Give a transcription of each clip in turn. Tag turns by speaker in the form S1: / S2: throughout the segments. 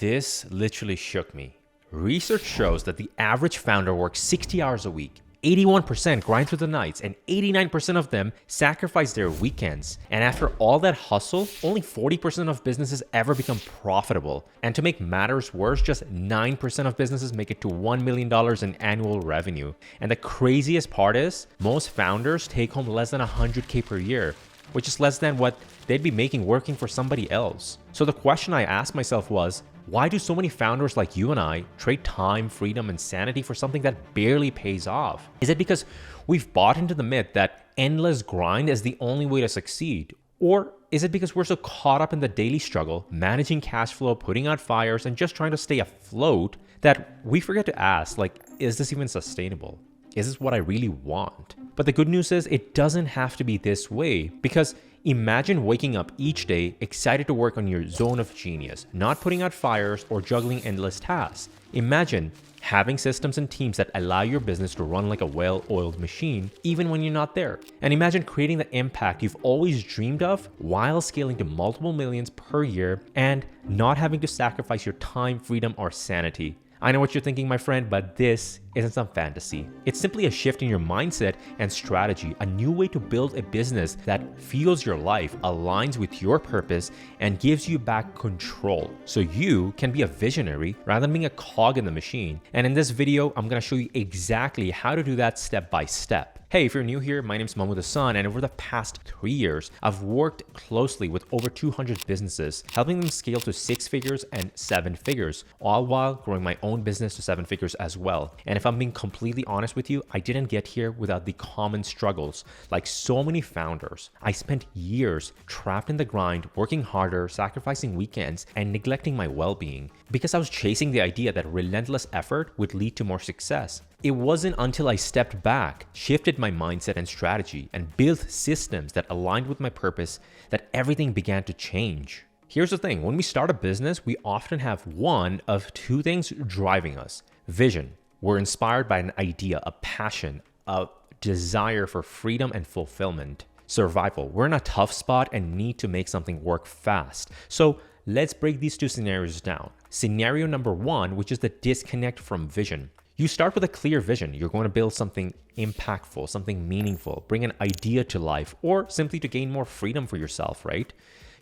S1: This literally shook me. Research shows that the average founder works 60 hours a week. 81% grind through the nights, and 89% of them sacrifice their weekends. And after all that hustle, only 40% of businesses ever become profitable. And to make matters worse, just 9% of businesses make it to $1 million in annual revenue. And the craziest part is, most founders take home less than $100K per year, which is less than what they'd be making working for somebody else. So the question I asked myself was, why do so many founders like you and I trade time, freedom, and sanity for something that barely pays off? Is it because we've bought into the myth that endless grind is the only way to succeed? Or is it because we're so caught up in the daily struggle, managing cash flow, putting out fires, and just trying to stay afloat that we forget to ask, is this even sustainable? Is this what I really want? But the good news is it doesn't have to be this way, because imagine waking up each day excited to work on your zone of genius, not putting out fires or juggling endless tasks. Imagine having systems and teams that allow your business to run like a well-oiled machine, even when you're not there. And imagine creating the impact you've always dreamed of while scaling to multiple millions per year and not having to sacrifice your time, freedom, or sanity. I know what you're thinking, my friend, but this isn't some fantasy. It's simply a shift in your mindset and strategy, a new way to build a business that fuels your life, aligns with your purpose, and gives you back control so you can be a visionary rather than being a cog in the machine. And in this video, I'm going to show you exactly how to do that step by step. Hey, if you're new here, my name is Mahmoud Hassan, and over the past 3 years, I've worked closely with over 200 businesses, helping them scale to 6 figures and 7 figures, all while growing my own business to 7 figures as well. And if I'm being completely honest with you, I didn't get here without the common struggles. Like so many founders, I spent years trapped in the grind, working harder, sacrificing weekends, and neglecting my well-being because I was chasing the idea that relentless effort would lead to more success. It wasn't until I stepped back, shifted my mindset and strategy, and built systems that aligned with my purpose that everything began to change. Here's the thing, when we start a business, we often have one of two things driving us. Vision. We're inspired by an idea, a passion, a desire for freedom and fulfillment. Survival. We're in a tough spot and need to make something work fast. So let's break these two scenarios down. Scenario number 1, which is the disconnect from vision. You start with a clear vision. You're going to build something impactful, something meaningful, bring an idea to life, or simply to gain more freedom for yourself, right?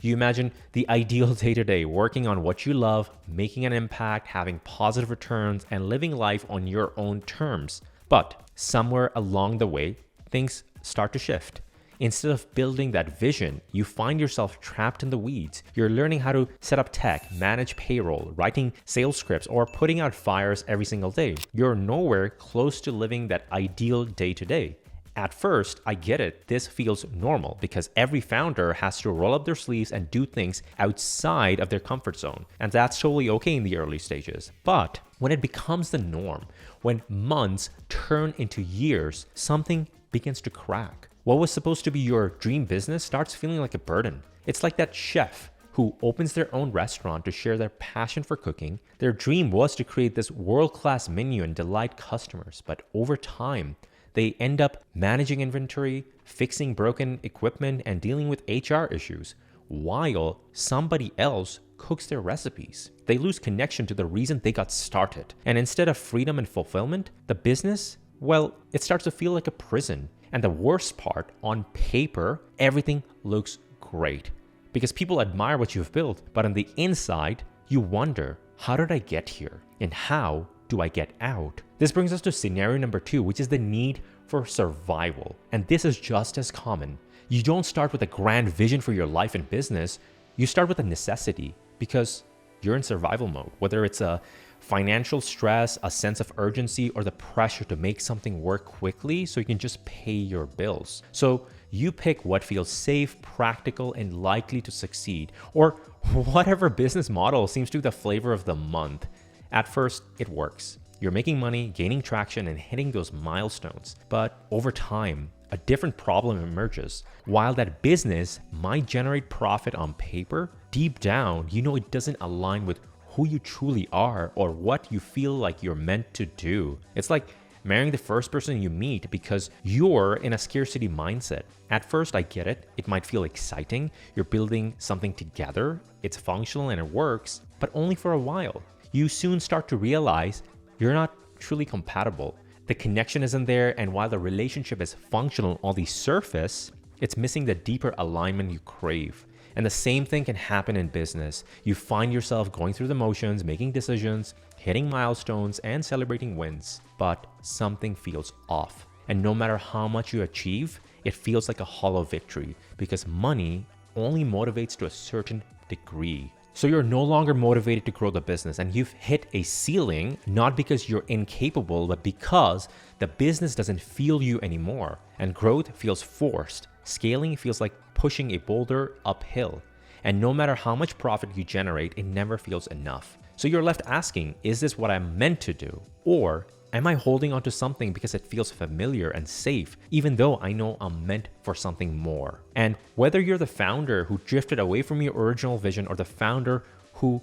S1: You imagine the ideal day-to-day, working on what you love, making an impact, having positive returns, and living life on your own terms. But somewhere along the way, things start to shift. Instead of building that vision, you find yourself trapped in the weeds. You're learning how to set up tech, manage payroll, writing sales scripts, or putting out fires every single day. You're nowhere close to living that ideal day-to-day. At first, I get it, this feels normal because every founder has to roll up their sleeves and do things outside of their comfort zone. And that's totally okay in the early stages. But when it becomes the norm, when months turn into years, something begins to crack. What was supposed to be your dream business starts feeling like a burden. It's like that chef who opens their own restaurant to share their passion for cooking. Their dream was to create this world-class menu and delight customers, but over time, they end up managing inventory, fixing broken equipment, and dealing with HR issues, while somebody else cooks their recipes. They lose connection to the reason they got started. And instead of freedom and fulfillment, the business, well, it starts to feel like a prison. And the worst part, on paper, everything looks great because people admire what you've built. But on the inside, you wonder, how did I get here? And how do I get out? This brings us to scenario number 2, which is the need for survival. And this is just as common. You don't start with a grand vision for your life and business. You start with a necessity because you're in survival mode, whether it's a financial stress, a sense of urgency, or the pressure to make something work quickly so you can just pay your bills. So you pick what feels safe, practical, and likely to succeed, or whatever business model seems to be the flavor of the month. At first, it works. You're making money, gaining traction, and hitting those milestones. But over time, a different problem emerges. While that business might generate profit on paper, deep down, you know it doesn't align with who you truly are or what you feel like you're meant to do. It's like marrying the first person you meet because you're in a scarcity mindset. At first, I get it. It might feel exciting. You're building something together. It's functional and it works, but only for a while. You soon start to realize you're not truly compatible. The connection isn't there, and while the relationship is functional on the surface, it's missing the deeper alignment you crave. And the same thing can happen in business. You find yourself going through the motions, making decisions, hitting milestones, and celebrating wins, but something feels off. And no matter how much you achieve, it feels like a hollow victory because money only motivates to a certain degree. So you're no longer motivated to grow the business, and you've hit a ceiling, not because you're incapable, but because the business doesn't feel you anymore, and growth feels forced. Scaling feels like pushing a boulder uphill, and no matter how much profit you generate, it never feels enough. So you're left asking, is this what I'm meant to do? Or am I holding on to something because it feels familiar and safe, even though I know I'm meant for something more? And whether you're the founder who drifted away from your original vision or the founder who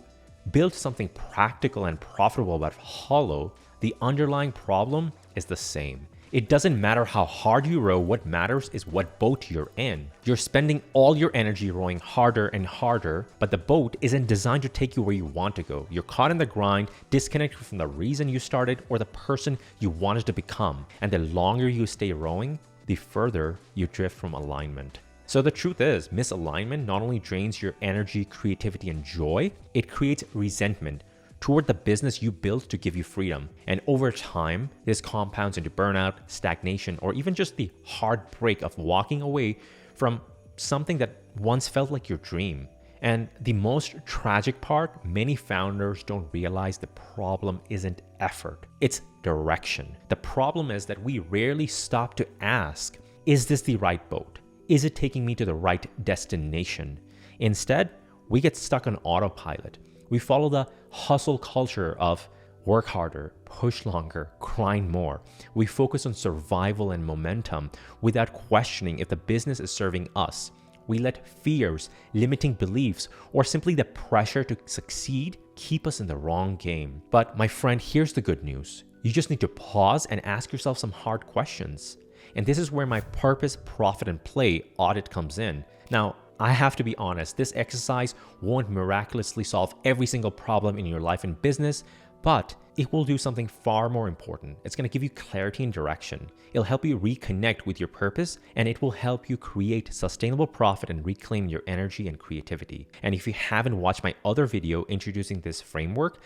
S1: built something practical and profitable but hollow, the underlying problem is the same. It doesn't matter how hard you row, what matters is what boat you're in. You're spending all your energy rowing harder and harder, but the boat isn't designed to take you where you want to go. You're caught in the grind, disconnected from the reason you started or the person you wanted to become. And the longer you stay rowing, the further you drift from alignment. So the truth is, misalignment not only drains your energy, creativity, and joy, it creates resentment toward the business you built to give you freedom. And over time, this compounds into burnout, stagnation, or even just the heartbreak of walking away from something that once felt like your dream. And the most tragic part, many founders don't realize the problem isn't effort, it's direction. The problem is that we rarely stop to ask, is this the right boat? Is it taking me to the right destination? Instead, we get stuck on autopilot. We follow the hustle culture of work harder, push longer, grind more. We focus on survival and momentum without questioning if the business is serving us. We let fears, limiting beliefs, or simply the pressure to succeed keep us in the wrong game. But my friend, here's the good news. You just need to pause and ask yourself some hard questions. And this is where my purpose, profit, and play audit comes in. Now, I have to be honest, this exercise won't miraculously solve every single problem in your life and business, but it will do something far more important. It's going to give you clarity and direction. It'll help you reconnect with your purpose, and it will help you create sustainable profit and reclaim your energy and creativity. And if you haven't watched my other video introducing this framework,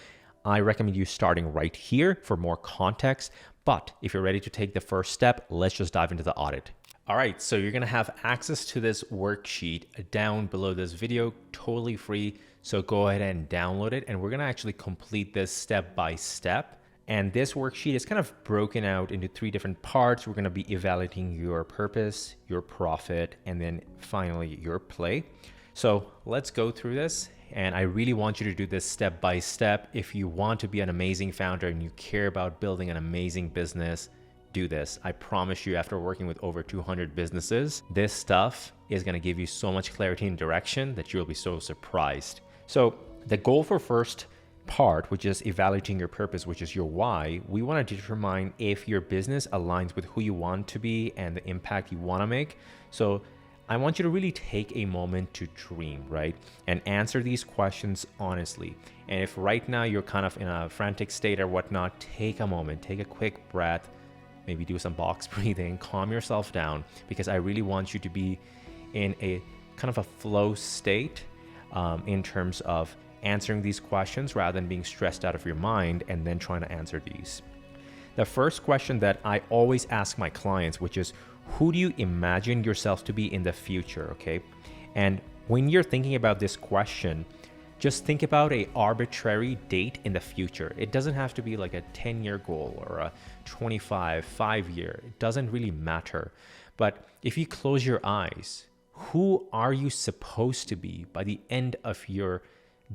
S1: I recommend you starting right here for more context. But if you're ready to take the first step, let's just dive into the audit. All right, so you're gonna have access to this worksheet down below this video, totally free. So go ahead and download it, and we're gonna actually complete this step by step. And this worksheet is kind of broken out into 3 different parts. We're gonna be evaluating your purpose, your profit, and then finally your play. So let's go through this. And I really want you to do this step by step. If you want to be an amazing founder and you care about building an amazing business, do this. I promise you, after working with over 200 businesses, this stuff is going to give you so much clarity and direction that you'll be so surprised. So the goal for first part, which is evaluating your purpose, which is your why, we want to determine if your business aligns with who you want to be and the impact you want to make. So I want you to really take a moment to dream, right? And answer these questions honestly. And if right now you're kind of in a frantic state or whatnot, take a moment, take a quick breath, maybe do some box breathing, calm yourself down, because I really want you to be in a kind of a flow state in terms of answering these questions rather than being stressed out of your mind and then trying to answer these. The first question that I always ask my clients, which is, who do you imagine yourself to be in the future, okay? And when you're thinking about this question, just think about an arbitrary date in the future. It doesn't have to be like a 10-year goal or a 5-year. It doesn't really matter. But if you close your eyes, who are you supposed to be by the end of your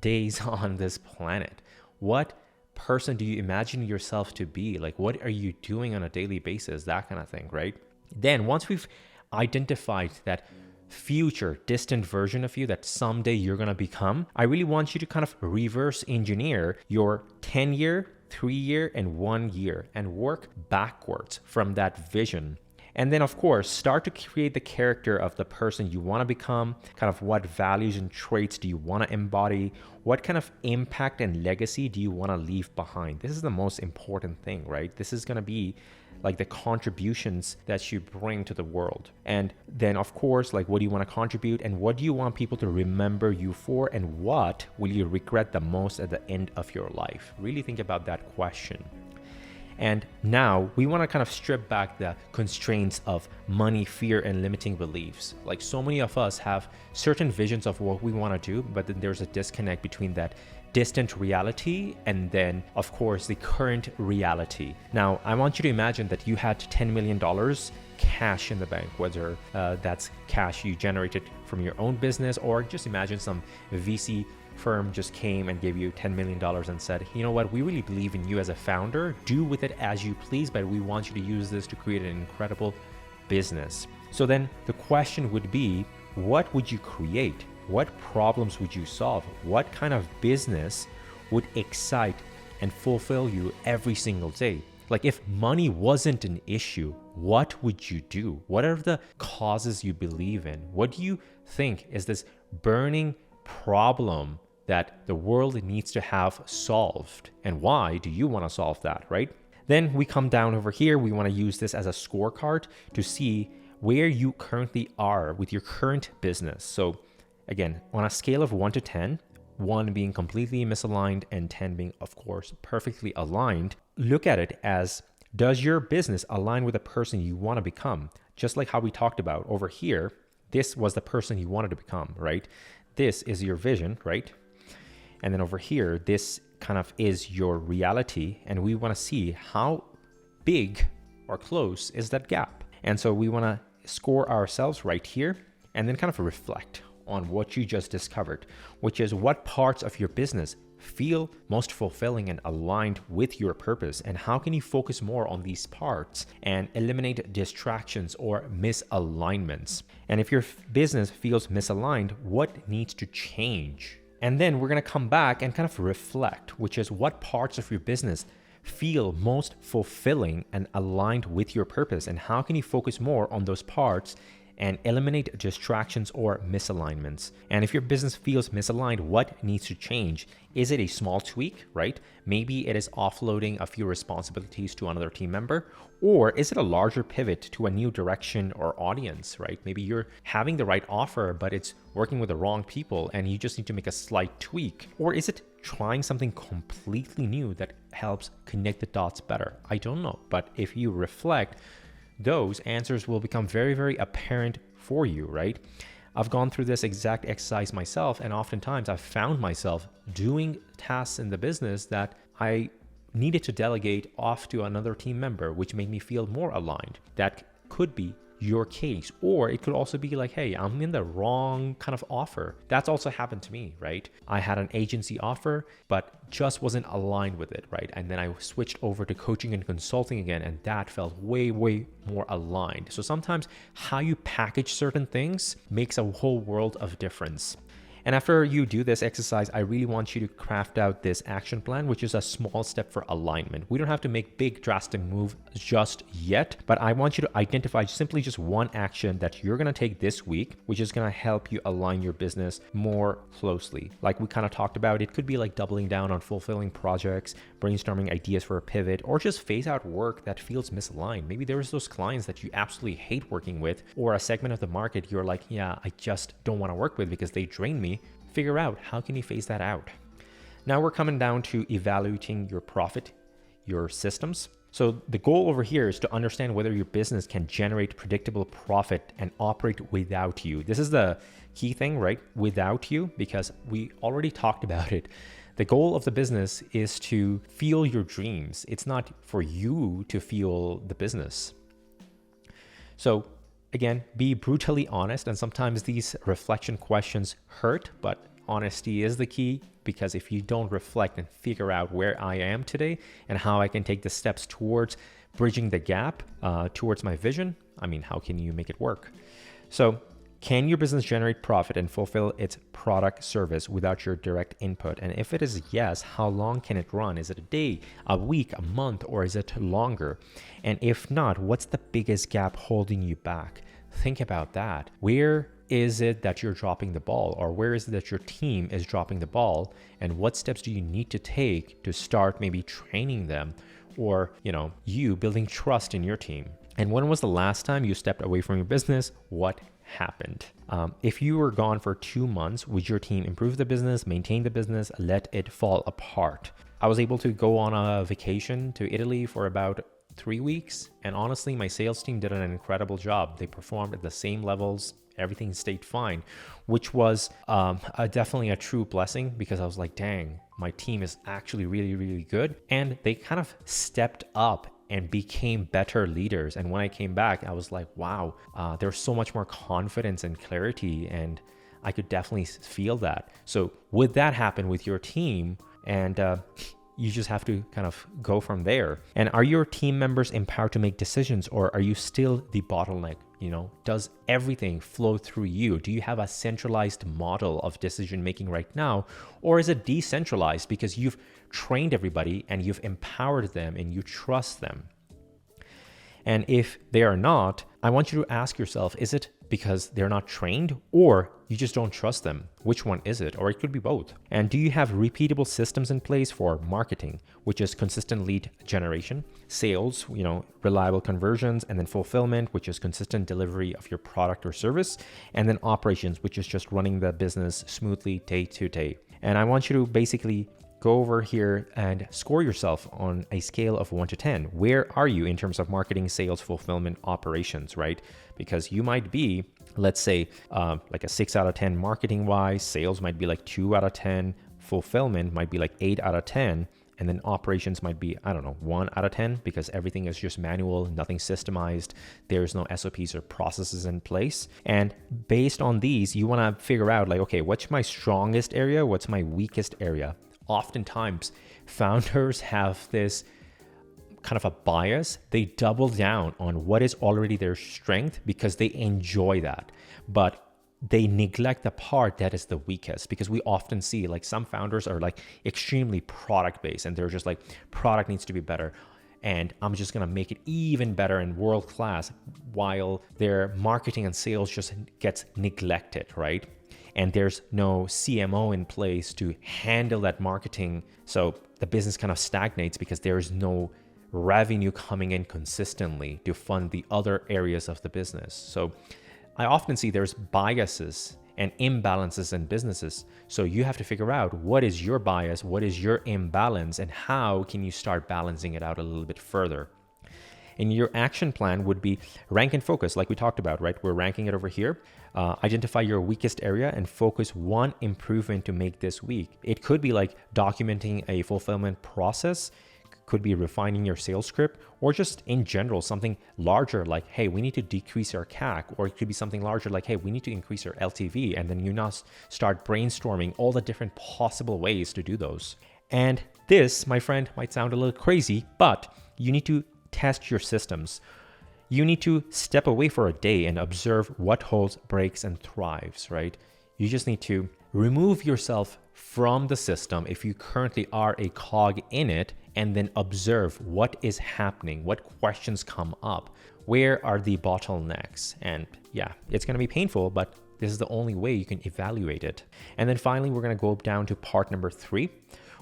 S1: days on this planet? What person do you imagine yourself to be? Like, what are you doing on a daily basis? That kind of thing, right? Then once we've identified that future distant version of you that someday you're going to become, I really want you to kind of reverse engineer your 10-year, 3-year, and 1 year and work backwards from that vision. And then, of course, start to create the character of the person you want to become, kind of what values and traits do you want to embody, what kind of impact and legacy do you want to leave behind. This is the most important thing, right? This is going to be like the contributions that you bring to the world. And then, of course, like what do you want to contribute and what do you want people to remember you for, and what will you regret the most at the end of your life? Really think about that question. And now we want to kind of strip back the constraints of money, fear, and limiting beliefs. Like so many of us have certain visions of what we want to do, but then there's a disconnect between that distant reality and then, of course, the current reality. Now, I want you to imagine that you had $10 million cash in the bank, whether that's cash you generated from your own business, or just imagine some VC firm just came and gave you $10 million and said, you know what, we really believe in you as a founder. Do with it as you please, but we want you to use this to create an incredible business. So then the question would be, what would you create? What problems would you solve? What kind of business would excite and fulfill you every single day? Like if money wasn't an issue, what would you do? What are the causes you believe in? What do you think is this burning problem that the world needs to have solved? And why do you want to solve that, right? Then we come down over here. We want to use this as a scorecard to see where you currently are with your current business. So again, on a scale of 1 to 10, 1 being completely misaligned and 10 being, of course, perfectly aligned, look at it as, does your business align with the person you want to become? Just like how we talked about over here, this was the person you wanted to become, right? This is your vision, right? And then over here, this kind of is your reality. And we want to see how big or close is that gap. And so we want to score ourselves right here and then kind of reflect on what you just discovered, which is what parts of your business feel most fulfilling and aligned with your purpose, and how can you focus more on these parts and eliminate distractions or misalignments. And if your business feels misaligned, what needs to change? And then we're going to come back and kind of reflect, which is what parts of your business feel most fulfilling and aligned with your purpose, and how can you focus more on those parts and eliminate distractions or misalignments. And if your business feels misaligned, what needs to change? Is it a small tweak, right? Maybe it is offloading a few responsibilities to another team member, or is it a larger pivot to a new direction or audience, right? Maybe you're having the right offer, but it's working with the wrong people and you just need to make a slight tweak. Or is it trying something completely new that helps connect the dots better? I don't know, but if you reflect, those answers will become very, very apparent for you, right? I've gone through this exact exercise myself, and oftentimes I've found myself doing tasks in the business that I needed to delegate off to another team member, which made me feel more aligned. That could be your case, or it could also be like, hey, I'm in the wrong kind of offer. That's also happened to me, right? I had an agency offer, but just wasn't aligned with it, right? And then I switched over to coaching and consulting again, and that felt way, way more aligned. So sometimes how you package certain things makes a whole world of difference. And after you do this exercise, I really want you to craft out this action plan, which is a small step for alignment. We don't have to make big drastic moves just yet, but I want you to identify simply just one action that you're going to take this week, which is going to help you align your business more closely. Like we kind of talked about, it could be like doubling down on fulfilling projects, brainstorming ideas for a pivot, or just phase out work that feels misaligned. Maybe there's those clients that you absolutely hate working with, or a segment of the market you're like, yeah, I just don't want to work with because they drain me. Figure out how can you phase that out. Now we're coming down to evaluating your profit, your systems. So the goal over here is to understand whether your business can generate predictable profit and operate without you. This is the key thing, right? Without you, because we already talked about it. The goal of the business is to feel your dreams. It's not for you to feel the business. So again, be brutally honest, and sometimes these reflection questions hurt, but honesty is the key, because if you don't reflect and figure out where I am today and how I can take the steps towards bridging the gap towards my vision, I mean, how can you make it work? So Can your business generate profit and fulfill its product service without your direct input? And if it is yes, how long can it run? Is it a day, a week, a month, or is it longer? And if not, what's the biggest gap holding you back? Think about that. Where is it that you're dropping the ball, or where is it that your team is dropping the ball? And what steps do you need to take to start maybe training them, or, you building trust in your team? And when was the last time you stepped away from your business? What happened? If you were gone for 2 months, would your team improve the business, maintain the business, let it fall apart? I was able to go on a vacation to Italy for about 3 weeks. And honestly, my sales team did an incredible job. They performed at the same levels. Everything stayed fine, which was definitely a true blessing, because I was like, dang, my team is actually really, really good. And they kind of stepped up and became better leaders. And when I came back, I was like, wow, there's so much more confidence and clarity. And I could definitely feel that. So would that happen with your team? And you just have to kind of go from there. And are your team members empowered to make decisions, or are you still the bottleneck? Does everything flow through you? Do you have a centralized model of decision making right now? Or is it decentralized because you've trained everybody and you've empowered them and you trust them? And if they are not, I want you to ask yourself, is it because they're not trained, or you just don't trust them? Which one is it? Or it could be both. And do you have repeatable systems in place for marketing, which is consistent lead generation, sales, reliable conversions, and then fulfillment, which is consistent delivery of your product or service, and then operations, which is just running the business smoothly day to day? And I want you to basically go over here and score yourself on a scale of 1 to 10. Where are you in terms of marketing, sales, fulfillment, operations, right? Because you might be, let's say, like a 6 out of 10 marketing wise, sales might be like 2 out of 10, fulfillment might be like 8 out of 10, and then operations might be, 1 out of 10, because everything is just manual, nothing systemized. There's no SOPs or processes in place. And based on these, you want to figure out like, okay, what's my strongest area? What's my weakest area? Oftentimes, founders have this kind of a bias. They double down on what is already their strength because they enjoy that, but they neglect the part that is the weakest, because we often see like some founders are like extremely product based, and they're just like, product needs to be better, and I'm just going to make it even better and world class, while their marketing and sales just gets neglected, right? And there's no CMO in place to handle that marketing. So the business kind of stagnates because there is no revenue coming in consistently to fund the other areas of the business. So I often see there's biases and imbalances in businesses. So you have to figure out what is your bias, what is your imbalance, and how can you start balancing it out a little bit further. And your action plan would be rank and focus, like we talked about, right? We're ranking it over here. Identify your weakest area and focus one improvement to make this week. It could be like documenting a fulfillment process, could be refining your sales script, or just in general, something larger like, hey, we need to decrease our CAC, or it could be something larger like, hey, we need to increase our LTV. And then you now start brainstorming all the different possible ways to do those. And this, my friend, might sound a little crazy, but you need to test your systems. You need to step away for a day and observe what holds, breaks, and thrives, right? You just need to remove yourself from the system if you currently are a cog in it, and then observe what is happening, what questions come up, where are the bottlenecks. And yeah, it's going to be painful, but this is the only way you can evaluate it. And then finally, we're going to go down to part number 3,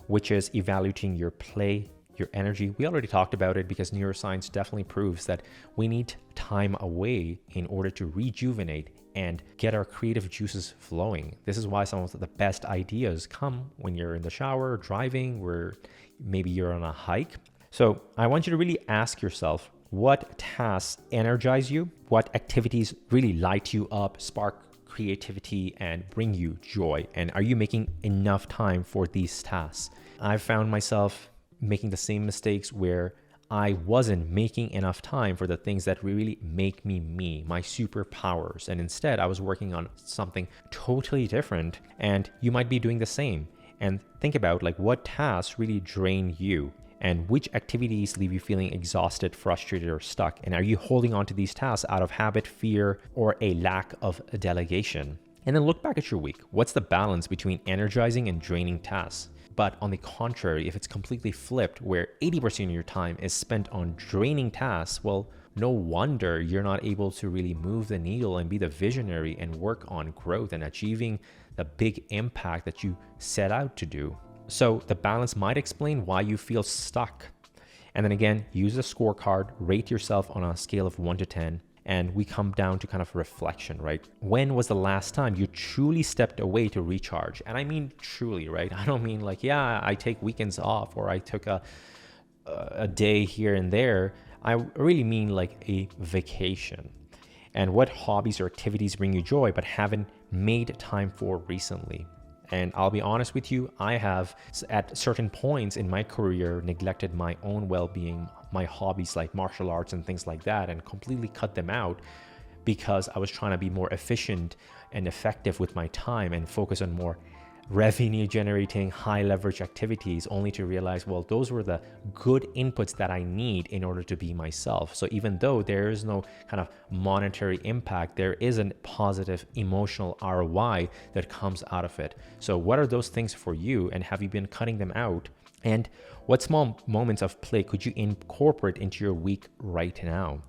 S1: which is evaluating your play, your energy. We already talked about it because neuroscience definitely proves that we need time away in order to rejuvenate and get our creative juices flowing. This is why some of the best ideas come when you're in the shower, driving, where maybe you're on a hike. So I want you to really ask yourself, what tasks energize you? What activities really light you up, spark creativity, and bring you joy? And are you making enough time for these tasks? I've found myself making the same mistakes where I wasn't making enough time for the things that really make me, my superpowers. And instead, I was working on something totally different. And you might be doing the same. And think about like what tasks really drain you. And which activities leave you feeling exhausted, frustrated, or stuck? And are you holding on to these tasks out of habit, fear, or a lack of delegation? And then look back at your week. What's the balance between energizing and draining tasks? But on the contrary, if it's completely flipped, where 80% of your time is spent on draining tasks, well, no wonder you're not able to really move the needle and be the visionary and work on growth and achieving the big impact that you set out to do. So the balance might explain why you feel stuck. And then again, use a scorecard, rate yourself on a scale of 1 to 10. And we come down to kind of reflection, right? When was the last time you truly stepped away to recharge? And I mean truly, right? I don't mean like, yeah, I take weekends off or I took a day here and there. I really mean like a vacation. And what hobbies or activities bring you joy but haven't made time for recently? And I'll be honest with you, I have at certain points in my career neglected my own well-being, my hobbies like martial arts and things like that, and completely cut them out because I was trying to be more efficient and effective with my time and focus on more revenue generating, high leverage activities, only to realize, well, those were the good inputs that I need in order to be myself. So even though there is no kind of monetary impact, there is a positive emotional ROI that comes out of it. So what are those things for you, and have you been cutting them out? And what small moments of play could you incorporate into your week right now?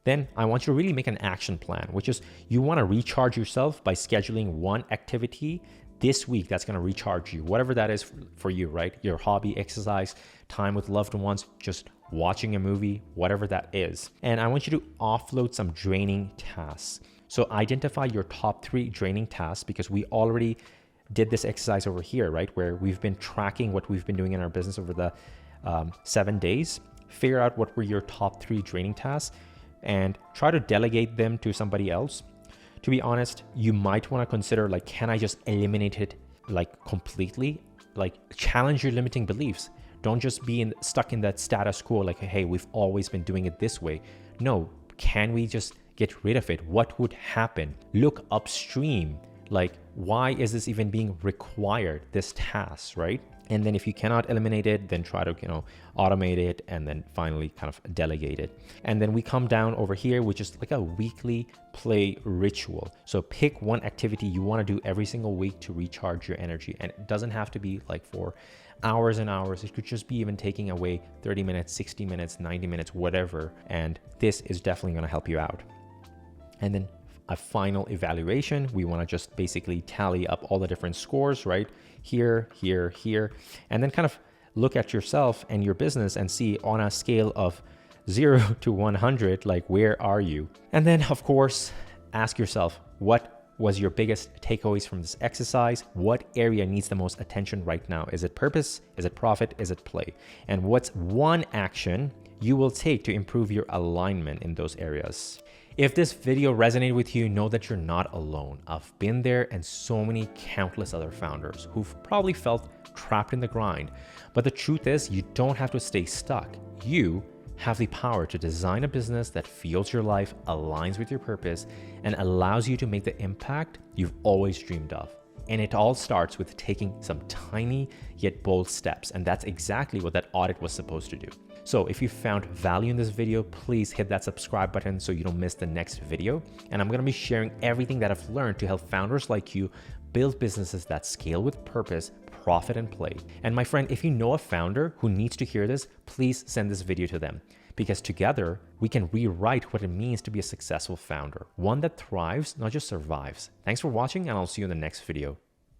S1: Then I want you to really make an action plan, which is you want to recharge yourself by scheduling one activity this week that's going to recharge you, whatever that is for you, right? Your hobby, exercise, time with loved ones, just watching a movie, whatever that is. And I want you to offload some draining tasks. So identify your top 3 draining tasks, because we already did this exercise over here, right? Where we've been tracking what we've been doing in our business over the 7 days. Figure out what were your top 3 draining tasks and try to delegate them to somebody else. To be honest, you might want to consider like, can I just eliminate it like completely? Like challenge your limiting beliefs. Don't just be stuck in that status quo like, hey, we've always been doing it this way. No, can we just get rid of it? What would happen? Look upstream. Like, why is this even being required, this task, right? And then if you cannot eliminate it, then try to, automate it, and then finally kind of delegate it. And then we come down over here, which is like a weekly play ritual. So pick one activity you want to do every single week to recharge your energy. And it doesn't have to be like for hours and hours. It could just be even taking away 30 minutes, 60 minutes, 90 minutes, whatever. And this is definitely going to help you out. And then a final evaluation. We want to just basically tally up all the different scores, right? Here, here, here, and then kind of look at yourself and your business and see on a scale of 0 to 100, like, where are you? And then of course, ask yourself, what was your biggest takeaways from this exercise? What area needs the most attention right now? Is it purpose? Is it profit? Is it play? And what's one action you will take to improve your alignment in those areas? If this video resonated with you, know that you're not alone. I've been there, and so many countless other founders who've probably felt trapped in the grind. But the truth is, you don't have to stay stuck. You have the power to design a business that fuels your life, aligns with your purpose, and allows you to make the impact you've always dreamed of. And it all starts with taking some tiny yet bold steps. And that's exactly what that audit was supposed to do. So if you found value in this video, please hit that subscribe button so you don't miss the next video. And I'm going to be sharing everything that I've learned to help founders like you build businesses that scale with purpose, profit, and play. And my friend, if you know a founder who needs to hear this, please send this video to them, because together we can rewrite what it means to be a successful founder, one that thrives, not just survives. Thanks for watching, and I'll see you in the next video.